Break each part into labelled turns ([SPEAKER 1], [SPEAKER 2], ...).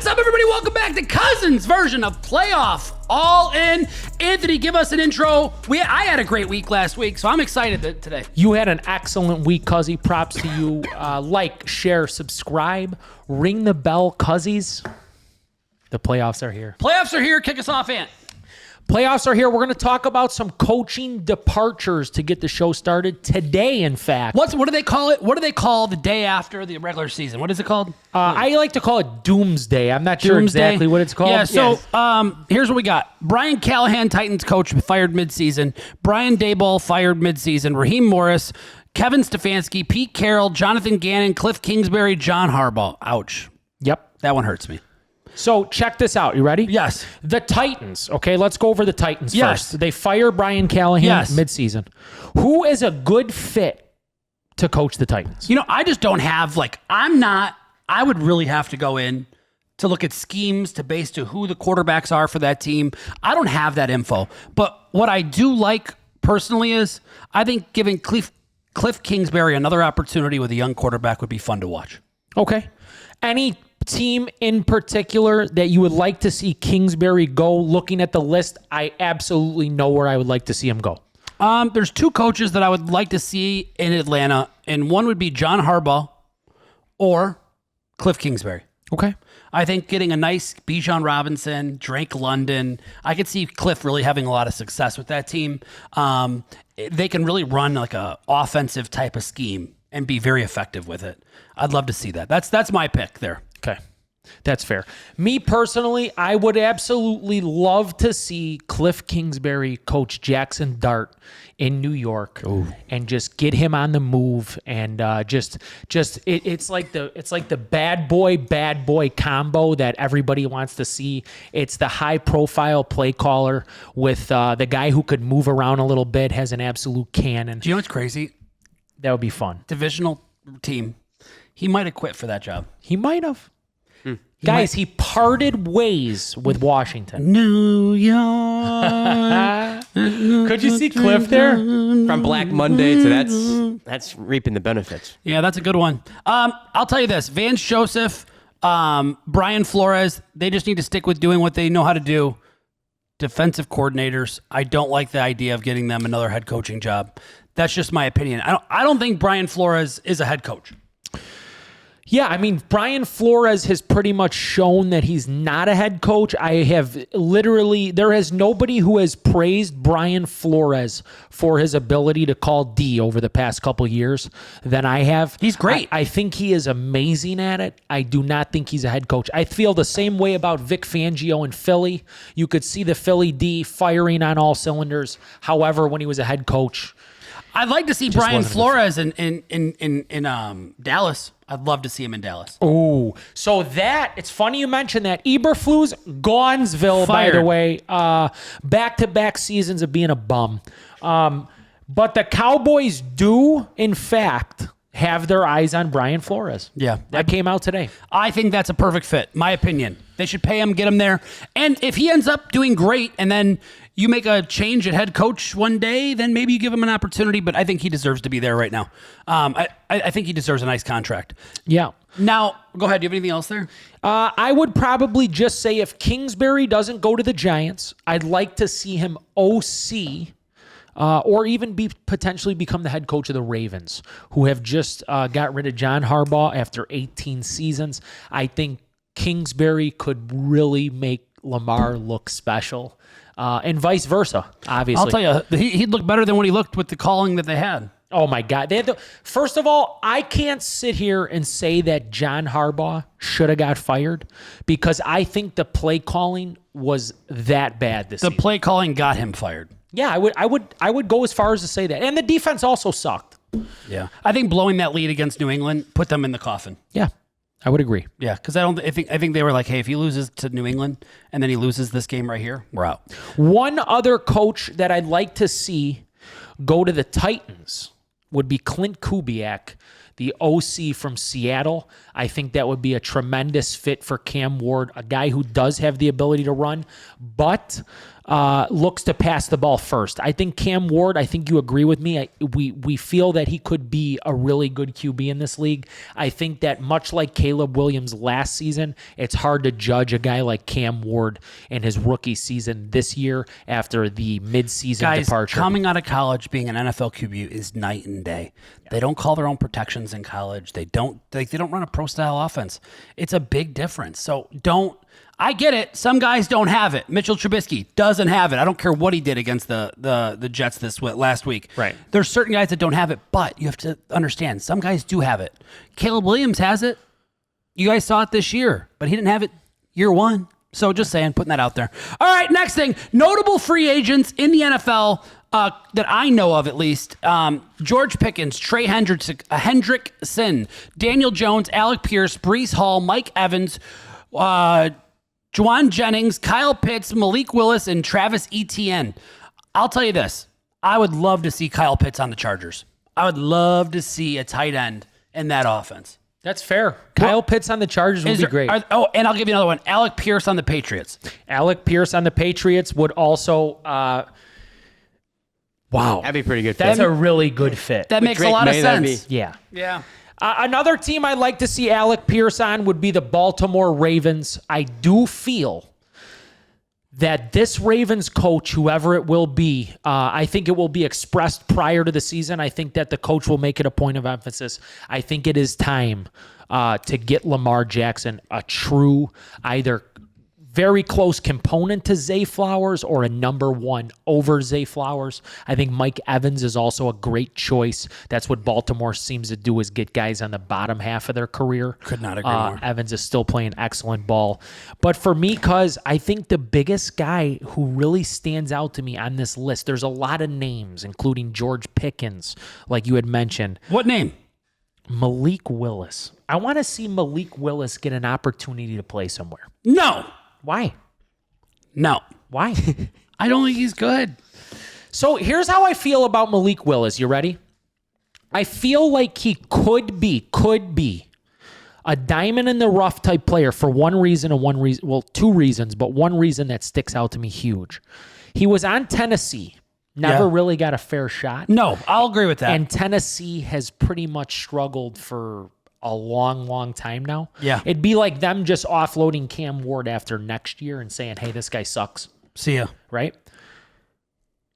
[SPEAKER 1] What's up, everybody? Welcome back to Cousins' version of Playoff All In. Anthony, give us an intro. I had a great week last week, so I'm excited today.
[SPEAKER 2] You had an excellent week, Cuzzy. Props to you. Like, share, subscribe, ring the bell, Cuzzies. The playoffs are here.
[SPEAKER 1] Playoffs are here. Kick us off, Ant.
[SPEAKER 2] Playoffs are here. We're going to talk about some coaching departures to get the show started today, in fact.
[SPEAKER 1] What do they call it? What do they call the day after the regular season? What is it called?
[SPEAKER 2] I like to call it Doomsday. I'm not sure exactly what it's called.
[SPEAKER 1] Yeah, so here's what we got. Brian Callahan, Titans coach, fired midseason. Brian Daboll fired midseason. Raheem Morris, Kevin Stefanski, Pete Carroll, Jonathan Gannon, Kliff Kingsbury, John Harbaugh. Ouch.
[SPEAKER 2] Yep.
[SPEAKER 1] That one hurts me.
[SPEAKER 2] So check this out. You ready?
[SPEAKER 1] Yes.
[SPEAKER 2] The Titans. Okay, let's go over the Titans
[SPEAKER 1] Yes.
[SPEAKER 2] first. They fire Brian Callahan midseason. Who is a good fit to coach the Titans?
[SPEAKER 1] You know, I just don't have, I would really have to go in to look at schemes to base to who the quarterbacks are for that team. I don't have that info. But what I do like personally is I think giving Kliff Kingsbury another opportunity with a young quarterback would be fun to watch.
[SPEAKER 2] Okay. Any team in particular that you would like to see Kingsbury go? Looking at the list, I absolutely know where I would like to see him go.
[SPEAKER 1] There's two coaches that I would like to see in Atlanta, and one would be John Harbaugh or Kliff Kingsbury.
[SPEAKER 2] Okay.
[SPEAKER 1] I think getting a nice Bijan Robinson, Drake London, I could see Kliff really having a lot of success with that team. They can really run like a offensive type of scheme and be very effective with it. I'd love to see that. That's my pick there.
[SPEAKER 2] Okay. That's fair. Me personally, I would absolutely love to see Kliff Kingsbury coach Jackson Dart in New York and just get him on the move and it's like the bad boy combo that everybody wants to see. It's the high profile play caller with the guy who could move around a little bit, has an absolute cannon.
[SPEAKER 1] Do you know what's crazy?
[SPEAKER 2] That would be fun.
[SPEAKER 1] Divisional team. He might have quit for that job.
[SPEAKER 2] He might have. Guys, he parted ways with Washington.
[SPEAKER 1] New York.
[SPEAKER 2] Could you see Kliff there?
[SPEAKER 3] From Black Monday to that's reaping the benefits.
[SPEAKER 1] Yeah, that's a good one. I'll tell you this. Vance Joseph, Brian Flores, they just need to stick with doing what they know how to do. Defensive coordinators, I don't like the idea of getting them another head coaching job. That's just my opinion. I don't think Brian Flores is a head coach.
[SPEAKER 2] Yeah, I mean, Brian Flores has pretty much shown that he's not a head coach. There has nobody who has praised Brian Flores for his ability to call D over the past couple years than I have.
[SPEAKER 1] He's great.
[SPEAKER 2] I think he is amazing at it. I do not think he's a head coach. I feel the same way about Vic Fangio in Philly. You could see the Philly D firing on all cylinders. However, when he was a head coach,
[SPEAKER 1] I'd like to see Brian Flores in Dallas. I'd love to see him in Dallas.
[SPEAKER 2] Oh, so it's funny you mentioned that. Eberflus, Gainesville, by the way, back-to-back seasons of being a bum. But the Cowboys do, in fact, have their eyes on Brian Flores.
[SPEAKER 1] Yeah.
[SPEAKER 2] That came out today.
[SPEAKER 1] I think that's a perfect fit, my opinion. They should pay him, get him there. And if he ends up doing great and then you make a change at head coach one day, then maybe you give him an opportunity, but I think he deserves to be there right now. I think he deserves a nice contract.
[SPEAKER 2] Yeah.
[SPEAKER 1] Now, go ahead. Do you have anything else there?
[SPEAKER 2] I would probably just say if Kingsbury doesn't go to the Giants, I'd like to see him OC or even potentially become the head coach of the Ravens, who have just got rid of John Harbaugh after 18 seasons. I think Kingsbury could really make Lamar look special. And vice versa, obviously.
[SPEAKER 1] I'll tell you, he'd look better than what he looked with the calling that they had.
[SPEAKER 2] Oh, my God. First of all, I can't sit here and say that John Harbaugh should have got fired because I think the play calling was that bad this season.
[SPEAKER 1] The play calling got him fired.
[SPEAKER 2] Yeah, I would go as far as to say that. And the defense also sucked.
[SPEAKER 1] Yeah. I think blowing that lead against New England put them in the coffin.
[SPEAKER 2] Yeah. I would agree.
[SPEAKER 1] Yeah, because I think they were like, hey, if he loses to New England and then he loses this game right here, we're out.
[SPEAKER 2] One other coach that I'd like to see go to the Titans would be Clint Kubiak, the OC from Seattle. I think that would be a tremendous fit for Cam Ward, a guy who does have the ability to run, but looks to pass the ball first. I think Cam Ward, I think you agree with me. We feel that he could be a really good QB in this league. I think that much like Caleb Williams last season, it's hard to judge a guy like Cam Ward in his rookie season this year after the midseason departure.
[SPEAKER 1] Coming out of college, being an NFL QB is night and day. They don't call their own protections in college. They don't run a pro style offense. It's a big difference. So I get it. Some guys don't have it. Mitchell Trubisky doesn't have it. I don't care what he did against the Jets last week.
[SPEAKER 2] Right.
[SPEAKER 1] There's certain guys that don't have it, but you have to understand some guys do have it. Caleb Williams has it. You guys saw it this year, but he didn't have it year one. So just saying, putting that out there. All right, next thing. Notable free agents in the NFL that I know of, at least. George Pickens, Trey Hendrickson, Daniel Jones, Alec Pierce, Breece Hall, Mike Evans, Juwan Jennings, Kyle Pitts, Malik Willis, and Travis Etienne. I'll tell you this. I would love to see Kyle Pitts on the Chargers. I would love to see a tight end in that offense.
[SPEAKER 2] That's fair. Kyle Pitts on the Chargers would be great.
[SPEAKER 1] And I'll give you another one. Alec Pierce on the Patriots.
[SPEAKER 2] Alec Pierce on the Patriots would also... wow.
[SPEAKER 3] That'd be pretty good.
[SPEAKER 2] That's a really good fit.
[SPEAKER 1] That makes a lot of sense.
[SPEAKER 2] Yeah.
[SPEAKER 1] Yeah.
[SPEAKER 2] Another team I'd like to see Alec Pierce on would be the Baltimore Ravens. I do feel that this Ravens coach, whoever it will be, I think it will be expressed prior to the season. I think that the coach will make it a point of emphasis. I think it is time to get Lamar Jackson a true, either very close component to Zay Flowers or a number one over Zay Flowers. I think Mike Evans is also a great choice. That's what Baltimore seems to do, is get guys on the bottom half of their career.
[SPEAKER 1] Could not agree more.
[SPEAKER 2] Evans is still playing excellent ball. But for me, cuz I think the biggest guy who really stands out to me on this list, there's a lot of names, including George Pickens, like you had mentioned.
[SPEAKER 1] What name?
[SPEAKER 2] Malik Willis. I want to see Malik Willis get an opportunity to play somewhere.
[SPEAKER 1] No.
[SPEAKER 2] Why?
[SPEAKER 1] No.
[SPEAKER 2] Why?
[SPEAKER 1] I don't think he's good.
[SPEAKER 2] So here's how I feel about Malik Willis. You ready? I feel like he could be a diamond in the rough type player for two reasons, but one reason that sticks out to me huge. He was on Tennessee. Never really got a fair shot.
[SPEAKER 1] No, I'll agree with that.
[SPEAKER 2] And Tennessee has pretty much struggled for a long, long time now.
[SPEAKER 1] Yeah.
[SPEAKER 2] It'd be like them just offloading Cam Ward after next year and saying, hey, this guy sucks.
[SPEAKER 1] See ya.
[SPEAKER 2] Right?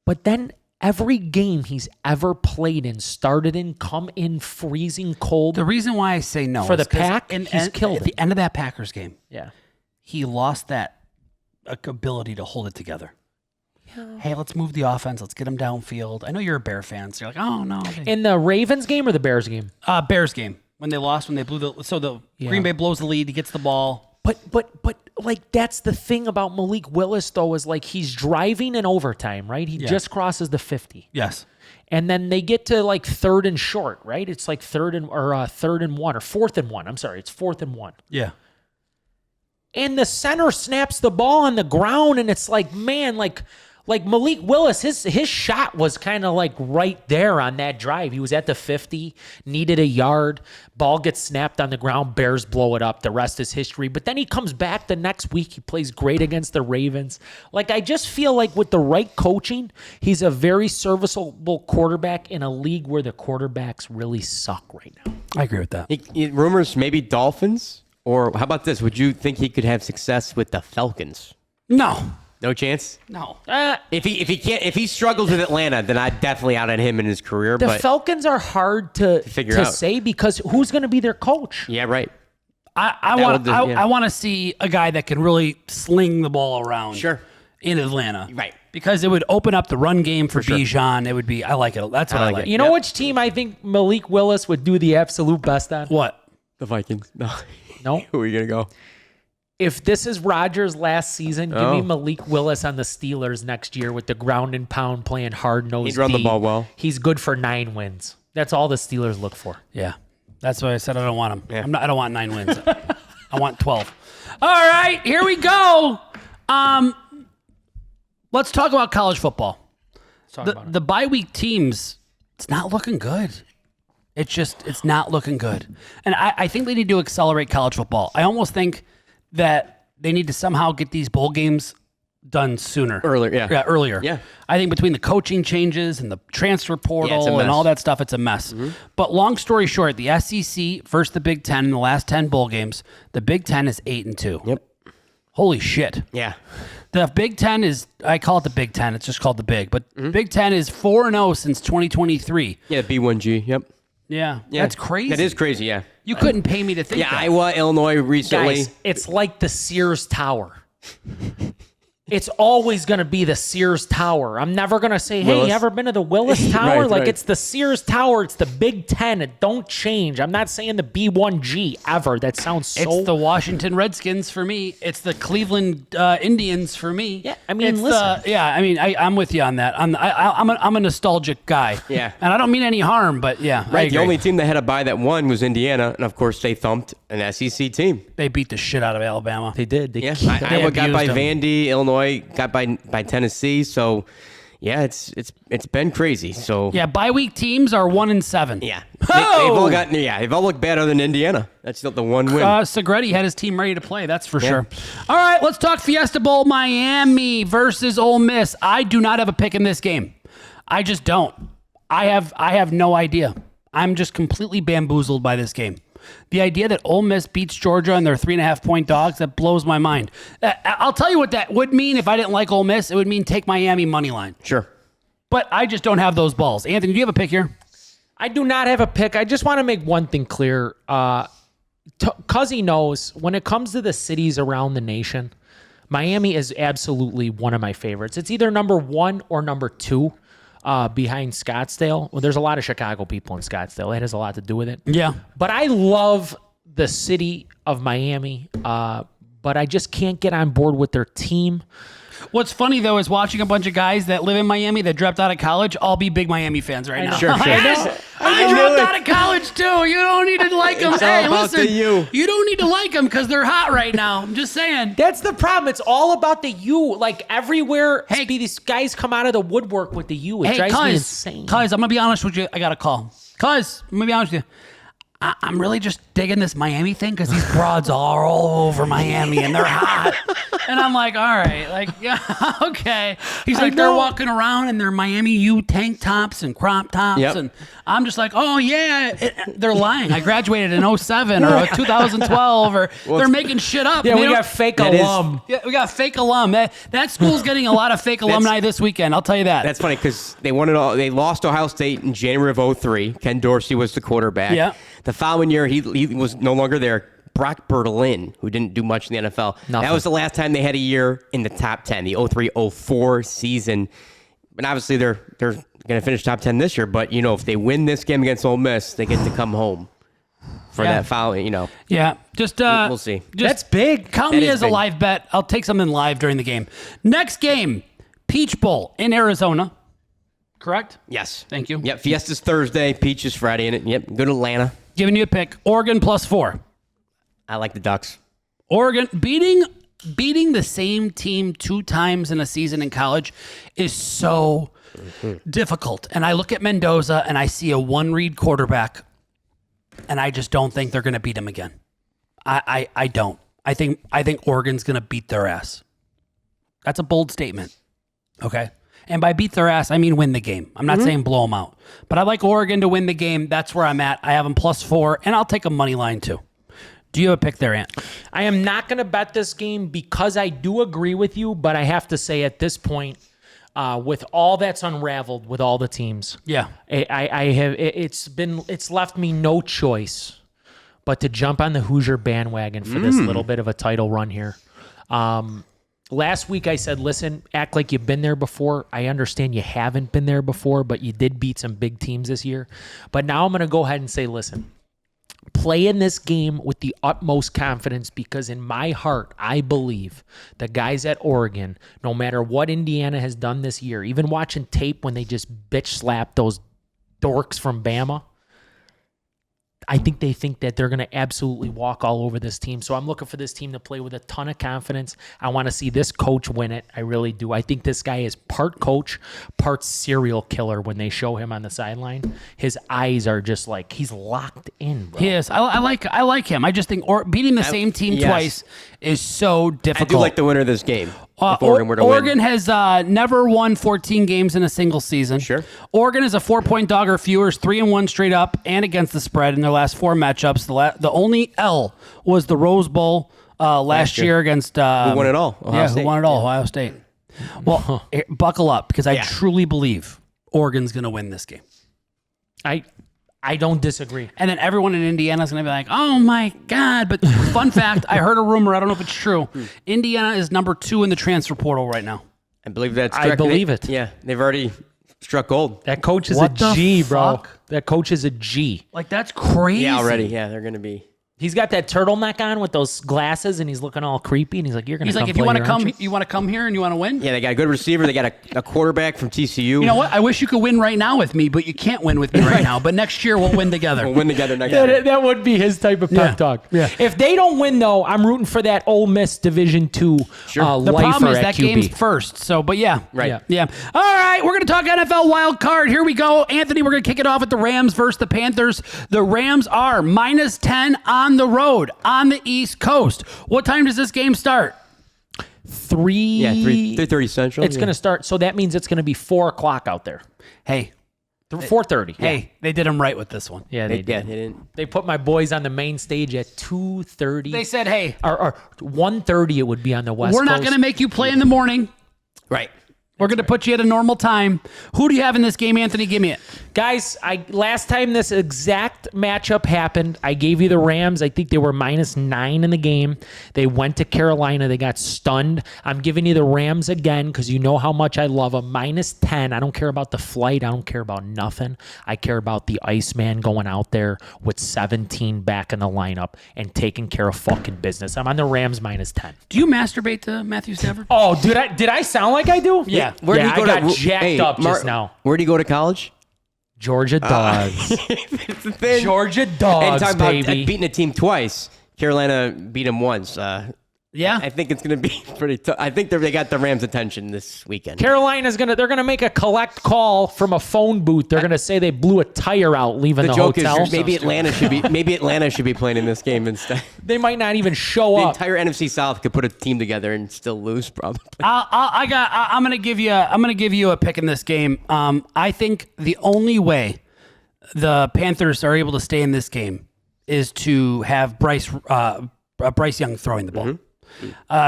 [SPEAKER 2] But then every game he's ever played in, started in, come in freezing cold.
[SPEAKER 1] The reason why I say no
[SPEAKER 2] for the
[SPEAKER 1] is 'cause
[SPEAKER 2] Pack, he's killed
[SPEAKER 1] at the end of that Packers game.
[SPEAKER 2] Yeah.
[SPEAKER 1] He lost that ability to hold it together. Yeah. Hey, let's move the offense. Let's get him downfield. I know you're a Bear fan, so you're like, oh, no.
[SPEAKER 2] In the Ravens game or the Bears game?
[SPEAKER 1] Bears game. When they lost, when they blew Green Bay blows the lead, he gets the ball.
[SPEAKER 2] But like that's the thing about Malik Willis though, is like he's driving in overtime, right? He just crosses the 50.
[SPEAKER 1] Yes.
[SPEAKER 2] And then they get to like third and short, right? It's like third and one or fourth and one. I'm sorry, it's 4th and 1.
[SPEAKER 1] Yeah.
[SPEAKER 2] And the center snaps the ball on the ground, and it's like, man, like Malik Willis, his shot was kind of like right there on that drive. He was at the 50, needed a yard. Ball gets snapped on the ground. Bears blow it up. The rest is history. But then he comes back the next week. He plays great against the Ravens. Like, I just feel like with the right coaching, he's a very serviceable quarterback in a league where the quarterbacks really suck right now.
[SPEAKER 1] I agree with that.
[SPEAKER 3] Rumors maybe Dolphins? Or how about this? Would you think he could have success with the Falcons?
[SPEAKER 1] No.
[SPEAKER 3] No chance?
[SPEAKER 1] No.
[SPEAKER 3] If he struggles with Atlanta, then I'd definitely out on him in his career.
[SPEAKER 2] The Falcons are hard to
[SPEAKER 3] figure out.
[SPEAKER 2] say because who's going to be their coach?
[SPEAKER 3] Yeah, right.
[SPEAKER 1] I want to see a guy that can really sling the ball around.
[SPEAKER 3] Sure.
[SPEAKER 1] In Atlanta.
[SPEAKER 3] Right.
[SPEAKER 1] Because it would open up the run game for Bijan. It would be, I like it. That's what I like.
[SPEAKER 2] You know which team I think Malik Willis would do the absolute best on?
[SPEAKER 1] What?
[SPEAKER 3] The Vikings. No. Who are you going to go?
[SPEAKER 2] If this is Rodgers' last season, give me Malik Willis on the Steelers next year with the ground and pound playing hard-nosed
[SPEAKER 3] He'd run the ball well.
[SPEAKER 2] He's good for 9 wins. That's all the Steelers look for.
[SPEAKER 1] Yeah. That's why I said I don't want him. Yeah. I don't want 9 wins. I want 12. All right, here we go. Let's talk about college football. The bye week teams, it's not looking good. It's not looking good. And I think they need to accelerate college football. I almost think that they need to somehow get these bowl games done sooner.
[SPEAKER 3] Earlier.
[SPEAKER 1] Yeah. I think between the coaching changes and the transfer portal and all that stuff, it's a mess. But long story short, the SEC versus the Big Ten in the last 10 bowl games, the Big Ten is 8-2.
[SPEAKER 3] Yep.
[SPEAKER 1] Holy shit.
[SPEAKER 3] Yeah.
[SPEAKER 1] The Big Ten is, I call it the Big Ten. It's just called the Big. But Big Ten is 4-0 since 2023.
[SPEAKER 3] Yeah, B1G. Yep.
[SPEAKER 1] Yeah. That's crazy.
[SPEAKER 3] That is crazy, yeah.
[SPEAKER 1] You couldn't pay me to think
[SPEAKER 3] Yeah,
[SPEAKER 1] that.
[SPEAKER 3] Iowa, Illinois recently.
[SPEAKER 2] Guys, it's like the Sears Tower. It's always going to be the Sears Tower. I'm never going to say, hey,
[SPEAKER 3] Willis.
[SPEAKER 2] you ever been to the Willis Tower?
[SPEAKER 3] Right.
[SPEAKER 2] It's the Sears Tower. It's the Big Ten. It don't change. I'm not saying the B1G ever. That sounds so...
[SPEAKER 1] It's the Washington Redskins for me. It's the Cleveland Indians for me.
[SPEAKER 2] Yeah, I mean,
[SPEAKER 1] it's
[SPEAKER 2] listen.
[SPEAKER 1] I'm with you on that. I'm a nostalgic guy.
[SPEAKER 3] Yeah.
[SPEAKER 1] And I don't mean any harm, but yeah.
[SPEAKER 3] Right, the only team that had a bye that won was Indiana, and of course they thumped an SEC team.
[SPEAKER 1] They beat the shit out of Alabama.
[SPEAKER 2] They did.
[SPEAKER 3] Yeah, Iowa got by
[SPEAKER 1] abused them.
[SPEAKER 3] Vandy, Illinois got by Tennessee. So, yeah, it's been crazy. So
[SPEAKER 1] Yeah, bye week teams are 1-7.
[SPEAKER 3] yeah,
[SPEAKER 1] Oh!
[SPEAKER 3] they've all looked bad other than Indiana. That's the one win.
[SPEAKER 1] Segretti had his team ready to play, that's for sure. All right, let's talk Fiesta Bowl Miami versus Ole Miss. I do not have a pick in this game. I just don't. I have no idea. I'm just completely bamboozled by this game. The idea that Ole Miss beats Georgia and they're 3.5-point dogs, that blows my mind. I'll tell you what that would mean if I didn't like Ole Miss. It would mean take Miami money line.
[SPEAKER 3] Sure.
[SPEAKER 1] But I just don't have those balls. Anthony, do you have a pick here?
[SPEAKER 2] I do not have a pick. I just want to make one thing clear. Cuzzy knows when it comes to the cities around the nation, Miami is absolutely one of my favorites. It's either number 1 or number 2 behind Scottsdale. Well, there's a lot of Chicago people in Scottsdale. It has a lot to do with it.
[SPEAKER 1] Yeah.
[SPEAKER 2] But I love the city of Miami, but I just can't get on board with their team.
[SPEAKER 1] What's funny, though, is watching a bunch of guys that live in Miami that dropped out of college all be big Miami fans right now.
[SPEAKER 3] Sure.
[SPEAKER 1] I dropped out of college, too. You don't need to like them.
[SPEAKER 3] It's all about the U.
[SPEAKER 1] You don't need to like them because they're hot right now. I'm just saying.
[SPEAKER 2] That's the problem. It's all about the U. Like everywhere, these guys come out of the woodwork with the U. It drives me insane.
[SPEAKER 1] Cuz, I'm going to be honest with you. I got a call. Cuz, I'm going to be honest with you. I'm really just digging this Miami thing because these broads are all over Miami and they're hot. And I'm like, all right, like, yeah, okay. He's like, they're walking around in their Miami U tank tops and crop tops.
[SPEAKER 3] Yep.
[SPEAKER 1] And I'm just like, oh, yeah, they're lying. I graduated in 07 or 2012 or they're making shit up.
[SPEAKER 2] Yeah, we got fake alum.
[SPEAKER 1] Yeah, we got fake alum. That school's getting a lot of fake alumni this weekend. I'll tell you that.
[SPEAKER 3] That's funny because they won it all. They lost Ohio State in January of 03. Ken Dorsey was the quarterback.
[SPEAKER 1] Yeah.
[SPEAKER 3] The following year, he was no longer there. Brock Berlin, who didn't do much in the NFL.
[SPEAKER 2] Nothing.
[SPEAKER 3] That was the last time they had a year in the top 10, the 03-04 season. And obviously, they're going to finish top 10 this year. But, if they win this game against Ole Miss, they get to come home for that following,
[SPEAKER 1] Yeah, just
[SPEAKER 3] we'll see.
[SPEAKER 2] That's big.
[SPEAKER 1] Count
[SPEAKER 3] That
[SPEAKER 1] me
[SPEAKER 3] is
[SPEAKER 1] as a
[SPEAKER 3] big.
[SPEAKER 1] live bet. I'll take something live during the game. Next game, Peach Bowl in Arizona. Correct?
[SPEAKER 3] Yes.
[SPEAKER 1] Thank you.
[SPEAKER 3] Yep. Fiesta's Thursday. Peach is Friday. And yep. Go to Atlanta.
[SPEAKER 1] Giving you a pick. Oregon +4.
[SPEAKER 3] I like the Ducks.
[SPEAKER 1] Oregon beating the same team 2 times in a season in college is so difficult. And I look at Mendoza and I see a one-read quarterback, and I just don't think they're going to beat him again. I don't. I think Oregon's going to beat their ass. That's a bold statement. Okay. And by beat their ass, I mean win the game. I'm not saying blow them out. But I like Oregon to win the game. That's where I'm at. I have them +4, and I'll take a money line too. Do you have a pick there, Ant?
[SPEAKER 2] I am not going to bet this game because I do agree with you, but I have to say at this point, with all that's unraveled with all the teams,
[SPEAKER 1] Yeah.
[SPEAKER 2] it's left me no choice but to jump on the Hoosier bandwagon for this little bit of a title run here. Last week I said, listen, act like you've been there before. I understand you haven't been there before, but you did beat some big teams this year. But now I'm going to go ahead and say, listen, play in this game with the utmost confidence because in my heart, I believe the guys at Oregon, no matter what Indiana has done this year, even watching tape when they just bitch slap those dorks from Bama, I think they think that they're going to absolutely walk all over this team. So I'm looking for this team to play with a ton of confidence. I want to see this coach win it. I really do. I think this guy is part coach, part serial killer when they show him on the sideline. His eyes are just like, he's locked in, bro.
[SPEAKER 1] He is. I like him. I just think beating the same team twice is so difficult.
[SPEAKER 3] I do like the winner of this game. if Oregon were to
[SPEAKER 1] Oregon
[SPEAKER 3] win.
[SPEAKER 1] has never won 14 games in a single season.
[SPEAKER 3] Sure.
[SPEAKER 1] Oregon is a 4-point dog or fewer, 3-1 straight up and against the spread in their last 4 matchups. The only L was the Rose Bowl last year against...
[SPEAKER 3] Who won it all?
[SPEAKER 1] Ohio State. Well, buckle up because I truly believe Oregon's going to win this game.
[SPEAKER 2] I don't disagree.
[SPEAKER 1] And then everyone in Indiana is going to be like, oh, my God. But fun fact, I heard a rumor. I don't know if it's true. Indiana is number 2 in the transfer portal right now.
[SPEAKER 3] I believe that's
[SPEAKER 2] I
[SPEAKER 3] correct.
[SPEAKER 2] believe it.
[SPEAKER 3] Yeah, they've already struck gold.
[SPEAKER 2] That coach is
[SPEAKER 1] What the
[SPEAKER 2] a G, bro.
[SPEAKER 1] fuck?
[SPEAKER 2] That coach is a G.
[SPEAKER 1] Like, that's crazy.
[SPEAKER 3] Yeah, already. Yeah, they're going to be.
[SPEAKER 2] He's got that turtleneck on with those glasses, and he's looking all creepy. And he's like, "You're gonna."
[SPEAKER 1] He's like, if you want to come, you want to come here and you want to win.
[SPEAKER 3] Yeah, they got a good receiver. They got a quarterback from TCU.
[SPEAKER 1] You know what? I wish you could win right now with me, but you can't win with me right now. But next year we'll win together.
[SPEAKER 3] We'll win together next year.
[SPEAKER 2] That would be his type of pep talk.
[SPEAKER 1] Yeah.
[SPEAKER 2] If they don't win, though, I'm rooting for that Ole Miss Division II
[SPEAKER 1] The
[SPEAKER 2] lifer
[SPEAKER 1] problem is
[SPEAKER 2] at
[SPEAKER 1] that
[SPEAKER 2] QB.
[SPEAKER 1] game's first. So, but yeah.
[SPEAKER 3] Right.
[SPEAKER 1] Yeah. All right, we're going to talk NFL wild card. Here we go. Anthony, we're going to kick it off with the Rams versus the Panthers. The Rams are -10 on the road on the East Coast. What time does this game start?
[SPEAKER 3] 3:30 Central.
[SPEAKER 2] It's going to start. So that means it's going to be 4 o'clock out there.
[SPEAKER 1] Hey.
[SPEAKER 2] 4:30.
[SPEAKER 1] Hey, they did them right with this one.
[SPEAKER 2] Yeah, they did.
[SPEAKER 3] They didn't.
[SPEAKER 2] They put my boys on the main stage at 2:30.
[SPEAKER 1] They said, hey,
[SPEAKER 2] or 1:30 it would be on the West
[SPEAKER 1] we're not
[SPEAKER 2] Coast.
[SPEAKER 1] going to make you play in the morning.
[SPEAKER 3] Right.
[SPEAKER 1] We're going to put you at a normal time. Who do you have in this game, Anthony? Give me it.
[SPEAKER 2] Guys, last time this exact matchup happened, I gave you the Rams. I think they were -9 in the game. They went to Carolina. They got stunned. I'm giving you the Rams again because you know how much I love them. -10. I don't care about the flight. I don't care about nothing. I care about the Iceman going out there with 17 back in the lineup and taking care of fucking business. I'm on the Rams -10.
[SPEAKER 1] Do you masturbate to Matthew Stafford?
[SPEAKER 2] Oh, did I sound like I do?
[SPEAKER 1] Yeah.
[SPEAKER 3] Where did he go
[SPEAKER 2] I got jacked up just now.
[SPEAKER 3] Where did he go to college?
[SPEAKER 2] Georgia Dogs.
[SPEAKER 3] It's the thing.
[SPEAKER 2] Georgia
[SPEAKER 3] And
[SPEAKER 2] Dogs,
[SPEAKER 3] talking about
[SPEAKER 2] baby.
[SPEAKER 3] beating a team twice. Carolina beat him once.
[SPEAKER 1] Yeah.
[SPEAKER 3] I think it's going to be pretty tough. I think they got the Rams' attention this weekend.
[SPEAKER 2] Carolina's they're gonna make a collect call from a phone booth. They're gonna say they blew a tire out leaving the
[SPEAKER 3] joke
[SPEAKER 2] hotel.
[SPEAKER 3] is maybe Atlanta should be playing in this game instead.
[SPEAKER 2] They might not even show
[SPEAKER 3] The
[SPEAKER 2] up.
[SPEAKER 3] entire NFC South could put a team together and still lose, probably.
[SPEAKER 1] I'm gonna give you a pick in this game. I think the only way the Panthers are able to stay in this game is to have Bryce Young throwing the ball.
[SPEAKER 3] Mm-hmm.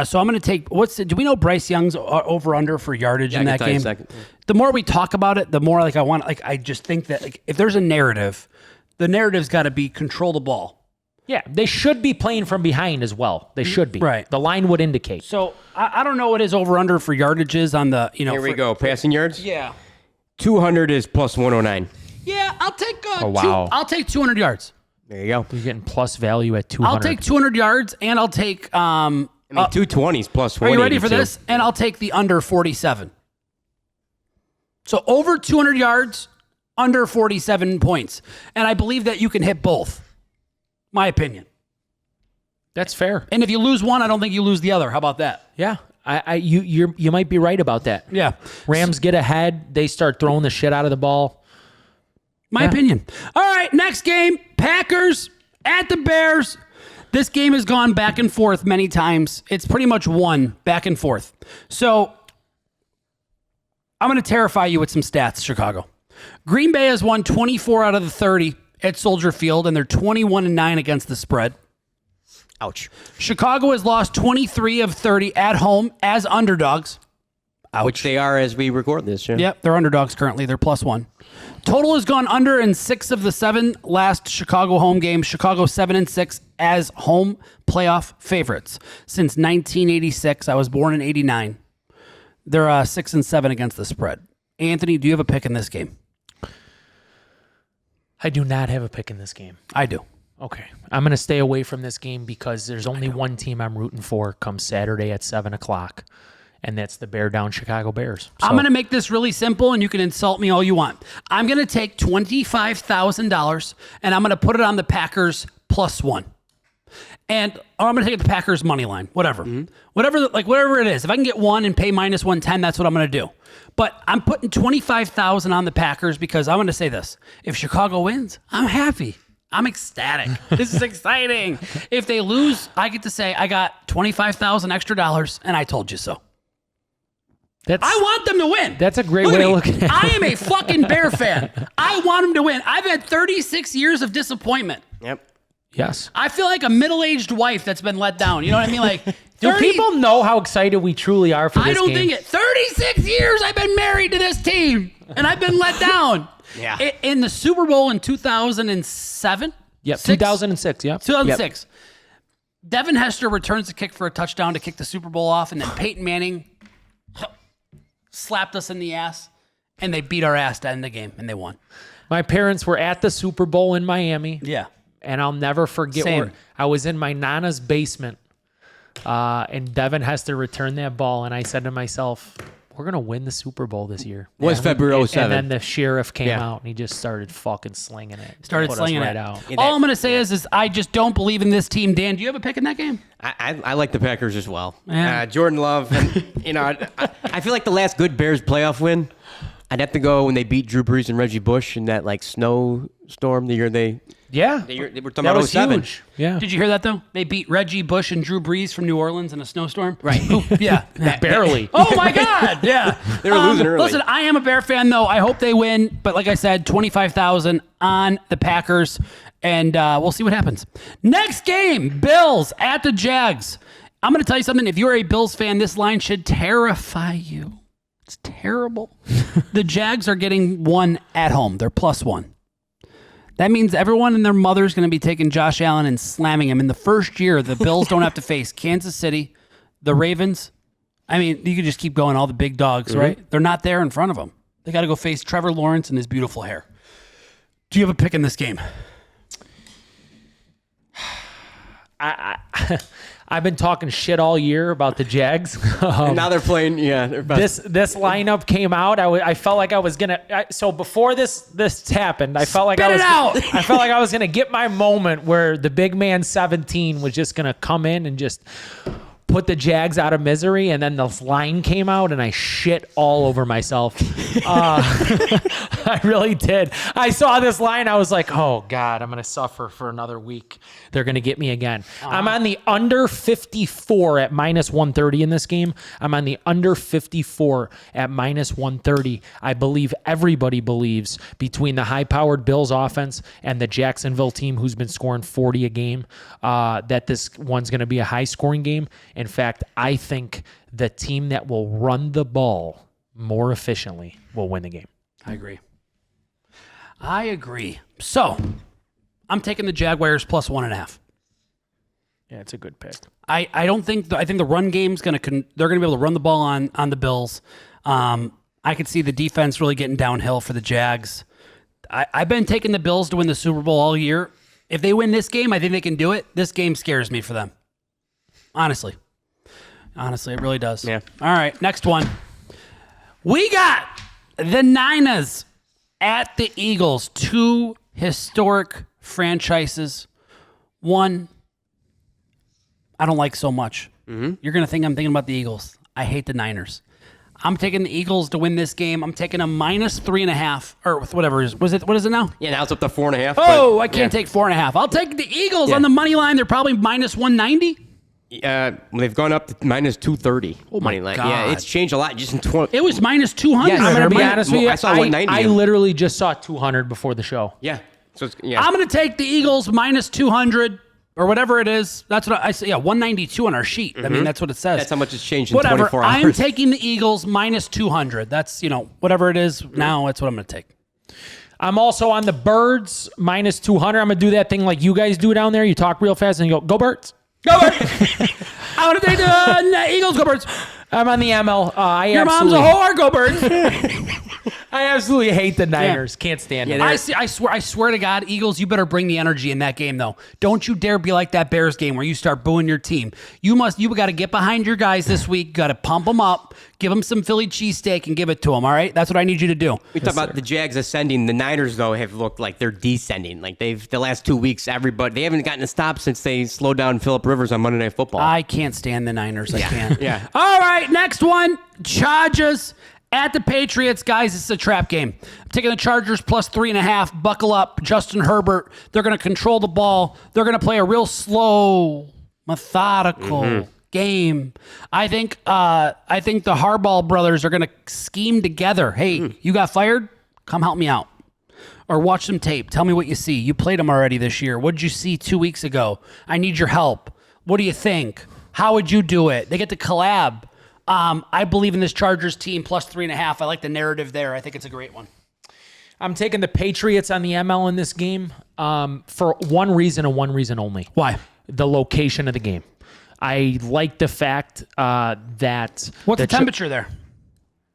[SPEAKER 1] So I'm going to take do we know Bryce Young's over under for yardage in that game? The more we talk about it, the more I just think that if there's a narrative, the narrative's got to be control the ball.
[SPEAKER 2] Yeah, they should be playing from behind as well. They should be.
[SPEAKER 1] Right.
[SPEAKER 2] The line would indicate.
[SPEAKER 1] So I don't know what his over under for yardages on the
[SPEAKER 3] Here we go. Passing yards.
[SPEAKER 1] Yeah.
[SPEAKER 3] 200 is plus 109.
[SPEAKER 1] Yeah, I'll take
[SPEAKER 2] wow.
[SPEAKER 1] I'll take 200 yards.
[SPEAKER 3] There you go.
[SPEAKER 2] You're getting plus value at 200.
[SPEAKER 1] I'll take 200 yards and I'll take
[SPEAKER 3] 220 is plus 182.
[SPEAKER 1] Are you ready for this? And I'll take the under 47. So over 200 yards, under 47 points. And I believe that you can hit both. My opinion.
[SPEAKER 2] That's fair.
[SPEAKER 1] And if you lose one, I don't think you lose the other. How about that?
[SPEAKER 2] Yeah. You might be right about that.
[SPEAKER 1] Yeah.
[SPEAKER 2] Rams get ahead. They start throwing the shit out of the ball.
[SPEAKER 1] My opinion. All right, next game. Packers at the Bears. This game has gone back and forth many times. It's pretty much one back and forth. So I'm going to terrify you with some stats, Chicago. Green Bay has won 24 out of the 30 at Soldier Field, and they're 21-9 against the spread.
[SPEAKER 3] Ouch.
[SPEAKER 1] Chicago has lost 23 of 30 at home as underdogs. Ouch.
[SPEAKER 3] Which they are as we record this. Yeah.
[SPEAKER 1] Yep, they're underdogs currently. They're +1. Total has gone under in 6 of the 7 last Chicago home games. Chicago 7-6 as home playoff favorites since 1986. I was born in 89. They're 6-7 against the spread. Anthony, do you have a pick in this game?
[SPEAKER 2] I do not have a pick in this game.
[SPEAKER 1] I do.
[SPEAKER 2] Okay. I'm going to stay away from this game because there's only one team I'm rooting for come Saturday at 7 o'clock, and that's the Bear Down Chicago Bears. So,
[SPEAKER 1] I'm going to make this really simple, and you can insult me all you want. I'm going to take $25,000, and I'm going to put it on the Packers +1. Or I'm going to take the Packers money line, whatever. Whatever it is. If I can get one and pay -110, that's what I'm going to do. But I'm putting $25,000 on the Packers because I'm going to say this. If Chicago wins, I'm happy. I'm ecstatic. This is exciting. If they lose, I get to say I got $25,000 extra dollars, and I told you so. I want them to win.
[SPEAKER 2] That's a great
[SPEAKER 1] Look
[SPEAKER 2] way
[SPEAKER 1] at
[SPEAKER 2] of
[SPEAKER 1] me.
[SPEAKER 2] looking at it.
[SPEAKER 1] I am a fucking Bear fan. I want them to win. I've had 36 years of disappointment.
[SPEAKER 3] Yep.
[SPEAKER 2] Yes.
[SPEAKER 1] I feel like a middle-aged wife that's been let down. You know what I mean? Like,
[SPEAKER 2] Do
[SPEAKER 1] 30
[SPEAKER 2] people know how excited we truly are for this
[SPEAKER 1] I don't
[SPEAKER 2] game?
[SPEAKER 1] think it. 36 years I've been married to this team, and I've been let down.
[SPEAKER 3] Yeah.
[SPEAKER 1] In the Super Bowl in 2007?
[SPEAKER 2] Yep,
[SPEAKER 1] 6?
[SPEAKER 2] 2006, yep.
[SPEAKER 1] 2006. Devin Hester returns the kick for a touchdown to kick the Super Bowl off, and then Peyton Manning slapped us in the ass, and they beat our ass to end the game, and they won.
[SPEAKER 2] My parents were at the Super Bowl in Miami.
[SPEAKER 1] Yeah.
[SPEAKER 2] And I'll never forget
[SPEAKER 1] Same.
[SPEAKER 2] where I was in my Nana's basement, and Devin Hester returned that ball, and I said to myself, we're going to win the Super Bowl this year.
[SPEAKER 3] Was February 07.
[SPEAKER 2] And then the sheriff came
[SPEAKER 3] Yeah.
[SPEAKER 2] out, and he just started fucking slinging it.
[SPEAKER 1] Started
[SPEAKER 2] Put us
[SPEAKER 1] slinging
[SPEAKER 2] right
[SPEAKER 1] it.
[SPEAKER 2] out.
[SPEAKER 3] Yeah,
[SPEAKER 1] All I'm going to say is I just don't believe in this team. Dan, do you have a pick in that game?
[SPEAKER 3] I like the Packers as well.
[SPEAKER 1] Yeah.
[SPEAKER 3] Jordan Love, and, I feel like the last good Bears playoff win, I'd have to go when they beat Drew Brees and Reggie Bush in that like snowstorm the year they
[SPEAKER 2] Yeah.
[SPEAKER 3] they were talking
[SPEAKER 2] That
[SPEAKER 3] about
[SPEAKER 2] was
[SPEAKER 3] 07.
[SPEAKER 2] huge. Yeah.
[SPEAKER 1] Did you hear that, though? They beat Reggie Bush and Drew Brees from New Orleans in a snowstorm.
[SPEAKER 3] Right.
[SPEAKER 1] Yeah.
[SPEAKER 2] Barely.
[SPEAKER 1] Oh, my God. Yeah.
[SPEAKER 3] They were losing early.
[SPEAKER 1] Listen, I am a Bear fan, though. I hope they win. But like I said, 25,000 on the Packers. And we'll see what happens. Next game, Bills at the Jags. I'm going to tell you something. If you're a Bills fan, this line should terrify you. It's terrible. The Jags are getting one at home. They're +1. That means everyone and their mother's going to be taking Josh Allen and slamming him. In the first year, the Bills don't have to face Kansas City, the Ravens. I mean, you could just keep going, all the big dogs, right? They're not there in front of them. They got to go face Trevor Lawrence and his beautiful hair. Do you have a pick in this game?
[SPEAKER 2] I've been talking shit all year about the Jags.
[SPEAKER 3] And now they're playing. Yeah, they're best.
[SPEAKER 2] This lineup came out. I felt like I was gonna. So before this happened, I felt like
[SPEAKER 1] Spit it out.
[SPEAKER 2] I felt like I was gonna get my moment where the big man 17 was just gonna come in and just put the Jags out of misery, and then the line came out, and I shit all over myself. I really did. I saw this line, I was like, oh, God, I'm going to suffer for another week. They're going to get me again. I'm on the under 54 at -130 in this game. I'm on the under 54 at -130. I believe everybody believes between the high-powered Bills offense and the Jacksonville team who's been scoring 40 a game, that this one's going to be a high-scoring game. In fact, I think the team that will run the ball more efficiently will win the game.
[SPEAKER 1] I agree. So, I'm taking the Jaguars +1.5.
[SPEAKER 2] Yeah, it's a good pick.
[SPEAKER 1] I don't think I think the run game's they're going to be able to run the ball on the Bills. I could see the defense really getting downhill for the Jags. I've been taking the Bills to win the Super Bowl all year. If they win this game, I think they can do it. This game scares me for them. Honestly, it really does.
[SPEAKER 3] Yeah.
[SPEAKER 1] All right, next one. We got the Niners at the Eagles. Two historic franchises. One, I don't like so much. You're going to think I'm thinking about the Eagles. I hate the Niners. I'm taking the Eagles to win this game. I'm taking a -3.5 or whatever it is. What is it now?
[SPEAKER 3] Yeah, now it's up to 4.5.
[SPEAKER 1] Oh, I can't take 4.5. I'll take the Eagles on the money line. They're probably -190.
[SPEAKER 3] They've gone up to -230.
[SPEAKER 1] Oh, my
[SPEAKER 3] money line.
[SPEAKER 1] God.
[SPEAKER 3] Yeah, it's changed a lot. Just in 20.
[SPEAKER 1] It was -200.
[SPEAKER 3] Yes,
[SPEAKER 2] I'm going to be
[SPEAKER 3] Mine-
[SPEAKER 2] honest with you.
[SPEAKER 3] I saw 190.
[SPEAKER 2] I literally just saw 200 before the show.
[SPEAKER 3] Yeah. So it's, yeah.
[SPEAKER 1] I'm going to take the Eagles -200 or whatever it is. That's what I say. Yeah, 192 on our sheet. I mean, that's what it says.
[SPEAKER 3] That's how much it's changed in
[SPEAKER 1] Whatever.
[SPEAKER 3] 24 hours.
[SPEAKER 1] I'm taking the Eagles -200. That's, whatever it is now, that's what I'm going to take.
[SPEAKER 2] I'm also on the Birds -200. I'm going to do that thing like you guys do down there. You talk real fast and you go Birds. Go Birds.
[SPEAKER 1] I want to take the Eagles. Go Birds.
[SPEAKER 2] I'm on the ML.
[SPEAKER 1] Your mom's a whore. Go Birds.
[SPEAKER 2] I absolutely hate the Niners. Can't stand it.
[SPEAKER 1] I swear to God, Eagles, you better bring the energy in that game, though. Don't you dare be like that Bears game where you start booing your team. You got to get behind your guys this week. Got to pump them up, give them some Philly cheesesteak, and give it to them. All right, that's what I need you to do.
[SPEAKER 3] We talk about the Jags ascending. The Niners, though, have looked like they're descending. Like the last 2 weeks, they haven't gotten a stop since they slowed down Phillip Rivers on Monday Night Football.
[SPEAKER 1] I can't stand the Niners. I can't.
[SPEAKER 3] Yeah.
[SPEAKER 1] All right, next one. Chargers at the Patriots. Guys, this is a trap game. I'm taking the Chargers +3.5. Buckle up. Justin Herbert. They're going to control the ball. They're going to play a real slow, methodical game. I think the Harbaugh brothers are going to scheme together. Hey, you got fired? Come help me out. Or watch some tape. Tell me what you see. You played them already this year. What did you see 2 weeks ago? I need your help. What do you think? How would you do it? They get to collab. I believe in this Chargers team plus 3.5. I like the narrative there. I think it's a great one.
[SPEAKER 2] I'm taking the Patriots on the ML in this game for one reason and one reason only.
[SPEAKER 1] Why?
[SPEAKER 2] The location of the game. I like the fact that...
[SPEAKER 1] What's the temperature there?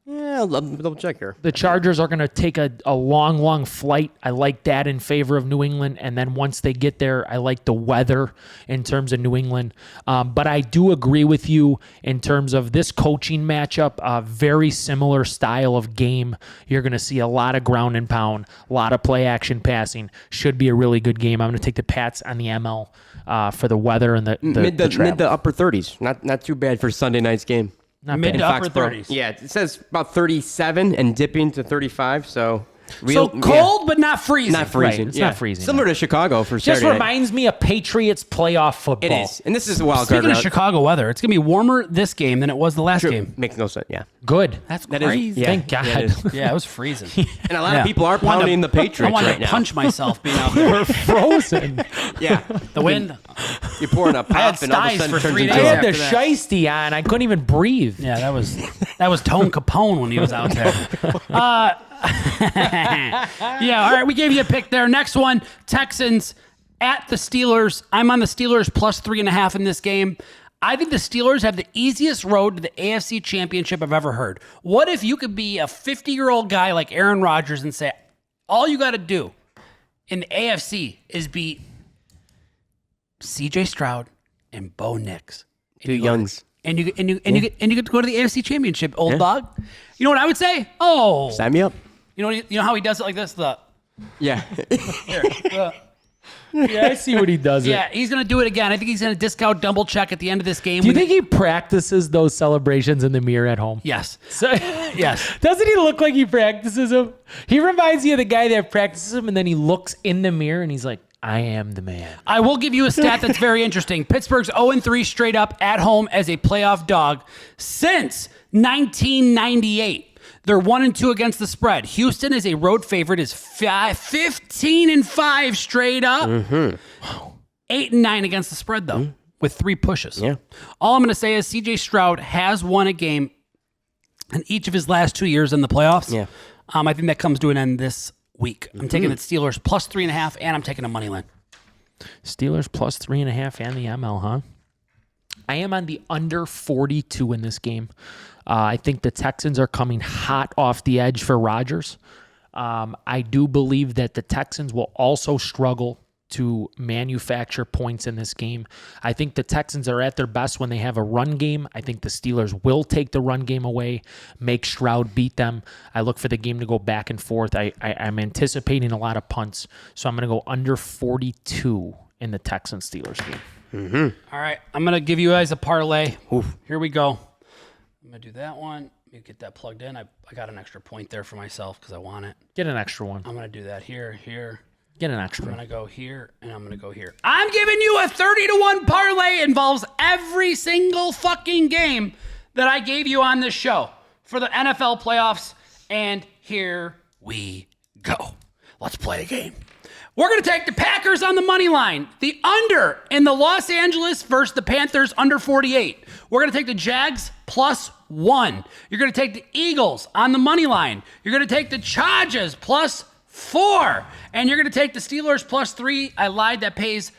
[SPEAKER 3] Yeah, I'll double check here.
[SPEAKER 2] The Chargers are going to take a long flight. I like that in favor of New England. And then once they get there, I like the weather in terms of New England. But I do agree with you in terms of this coaching matchup, a very similar style of game. You're going to see a lot of ground and pound, a lot of play action passing. Should be a really good game. I'm going to take the Pats on the ML for the weather and the
[SPEAKER 3] mid
[SPEAKER 2] travel.
[SPEAKER 3] to upper 30s. Not too bad for Sunday night's game.
[SPEAKER 2] Not
[SPEAKER 1] Mid
[SPEAKER 2] bad.
[SPEAKER 1] to upper
[SPEAKER 3] Foxborough.
[SPEAKER 1] 30s.
[SPEAKER 3] Yeah, it says about 37 and dipping to 35. So
[SPEAKER 1] cold, but not freezing.
[SPEAKER 3] Not freezing.
[SPEAKER 2] Right, it's not freezing.
[SPEAKER 3] Similar to Chicago for
[SPEAKER 2] Just
[SPEAKER 3] Saturday night.
[SPEAKER 2] reminds me of Patriots playoff football.
[SPEAKER 3] It is, and this is a wild card
[SPEAKER 1] Speaking of
[SPEAKER 3] round.
[SPEAKER 1] Chicago weather, it's going to be warmer this game than it was the last
[SPEAKER 3] True.
[SPEAKER 1] game.
[SPEAKER 3] Makes no sense. Yeah,
[SPEAKER 2] Good.
[SPEAKER 1] That's
[SPEAKER 3] That is-
[SPEAKER 1] crazy.
[SPEAKER 3] yeah.
[SPEAKER 2] Thank God.
[SPEAKER 3] Yeah, it is.
[SPEAKER 1] Yeah, it was freezing.
[SPEAKER 3] and a lot of people are pounding the
[SPEAKER 1] I
[SPEAKER 3] Patriots
[SPEAKER 1] wanted
[SPEAKER 3] right
[SPEAKER 1] to
[SPEAKER 3] now.
[SPEAKER 1] punch myself being out there.
[SPEAKER 2] We're frozen.
[SPEAKER 3] Yeah,
[SPEAKER 1] The wind.
[SPEAKER 3] you're pouring a pop,
[SPEAKER 1] had
[SPEAKER 3] and all of a
[SPEAKER 1] styes
[SPEAKER 3] sudden
[SPEAKER 1] for
[SPEAKER 3] it turns
[SPEAKER 1] 3
[SPEAKER 3] into
[SPEAKER 2] I
[SPEAKER 1] days
[SPEAKER 3] a-
[SPEAKER 2] had the
[SPEAKER 1] after that.
[SPEAKER 2] shiesty on. I couldn't even breathe.
[SPEAKER 1] Yeah, that was Tone Capone when he was out there. Yeah, all right, we gave you a pick there. Next one, Texans at the Steelers. I'm on the Steelers plus 3.5 in this game. I think the Steelers have the easiest road to the AFC Championship I've ever heard. What if you could be a 50-year-old guy like Aaron Rodgers and say, all you got to do in the AFC is beat C.J. Stroud and Bo Nix.
[SPEAKER 3] Two Youngs.
[SPEAKER 1] And you get to go to the AFC Championship, old dog. You know what I would say? Oh,
[SPEAKER 3] Sign me up.
[SPEAKER 1] you know how he does it like this?
[SPEAKER 3] Yeah.
[SPEAKER 2] Yeah, I see what he does.
[SPEAKER 1] Yeah, he's gonna do it again. I think he's gonna discount double check at the end of this game.
[SPEAKER 2] Do you think he practices those celebrations in the mirror at home?
[SPEAKER 1] Yes.
[SPEAKER 2] So,
[SPEAKER 1] Yes.
[SPEAKER 2] Doesn't he look like he practices them? He reminds you of the guy that practices them, and then he looks in the mirror and he's like, I am the man.
[SPEAKER 1] I will give you a stat that's very interesting. Pittsburgh's 0-3 straight up at home as a playoff dog since 1998. They're 1-2 against the spread. Houston is a road favorite, is 15-5 straight up. 8-9 against the spread, though, with 3 pushes.
[SPEAKER 3] Yeah.
[SPEAKER 1] All I'm going to say is C.J. Stroud has won a game in each of his last 2 years in the playoffs.
[SPEAKER 3] Yeah.
[SPEAKER 1] I think that comes to an end this week. I'm taking the Steelers plus 3.5, and I'm taking a money line.
[SPEAKER 2] Steelers plus 3.5 and the ML, huh? I am on the under 42 in this game. I think the Texans are coming hot off the edge for Rodgers. I do believe that the Texans will also struggle to manufacture points in this game. I think the Texans are at their best when they have a run game. I think the Steelers will take the run game away, make Stroud beat them. I look for the game to go back and forth. I'm anticipating a lot of punts, so I'm going to go under 42 in the Texans-Steelers game.
[SPEAKER 1] All right, I'm going to give you guys a parlay. Here we go. I'm going to do that one. Let me get that plugged in. I got an extra point there for myself because I want it.
[SPEAKER 2] Get an extra one.
[SPEAKER 1] I'm going to do that here.
[SPEAKER 2] Get an
[SPEAKER 1] I'm
[SPEAKER 2] extra.
[SPEAKER 1] going to go here, and I'm going to go here. I'm giving you a 30-1 parlay. It involves every single fucking game that I gave you on this show for the NFL playoffs. And here we go. Let's play a game. We're going to take the Packers on the money line. The under in the Los Angeles versus the Panthers under 48. We're going to take the Jags plus 1. You're going to take the Eagles on the money line. You're going to take the Chargers plus 4. And you're going to take the Steelers plus 3. I lied. That pays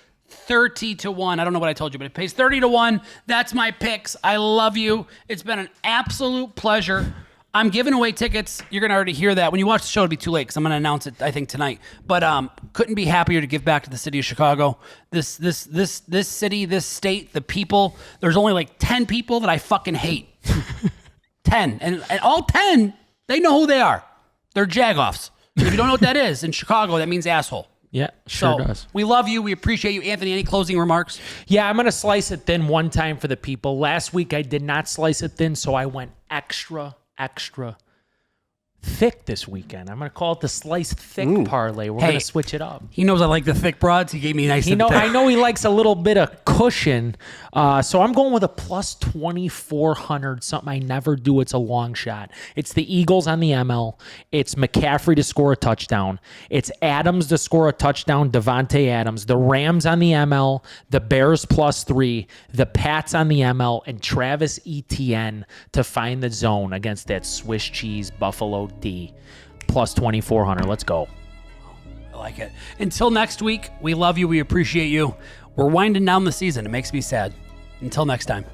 [SPEAKER 1] 30-1. I don't know what I told you, but it pays 30-1. That's my picks. I love you. It's been an absolute pleasure. I'm giving away tickets. You're going to already hear that. When you watch the show, it'll be too late because I'm going to announce it, I think, tonight. But couldn't be happier to give back to the city of Chicago. This city, this state, the people. There's only like 10 people that I fucking hate. 10. And all 10, they know who they are. They're jagoffs. If you don't know what that is, in Chicago, that means asshole.
[SPEAKER 2] Yeah, sure
[SPEAKER 1] So
[SPEAKER 2] does.
[SPEAKER 1] we love you. We appreciate you. Anthony, any closing remarks?
[SPEAKER 2] Yeah, I'm going to slice it thin one time for the people. Last week, I did not slice it thin, so I went extra thick this weekend. I'm going to call it the sliced thick parlay. We're going to switch it up.
[SPEAKER 1] He knows I like the thick broads. He gave me nice and thick.
[SPEAKER 2] I know he likes a little bit of cushion. So I'm going with a plus 2,400, something I never do. It's a long shot. It's the Eagles on the ML. It's McCaffrey to score a touchdown. It's Adams to score a touchdown, Devontae Adams. The Rams on the ML. The Bears plus 3. The Pats on the ML. And Travis Etienne to find the zone against that Swiss cheese Buffalo D. Plus 2,400. Let's go.
[SPEAKER 1] I like it. Until next week, we love you. We appreciate you. We're winding down the season. It makes me sad. Until next time.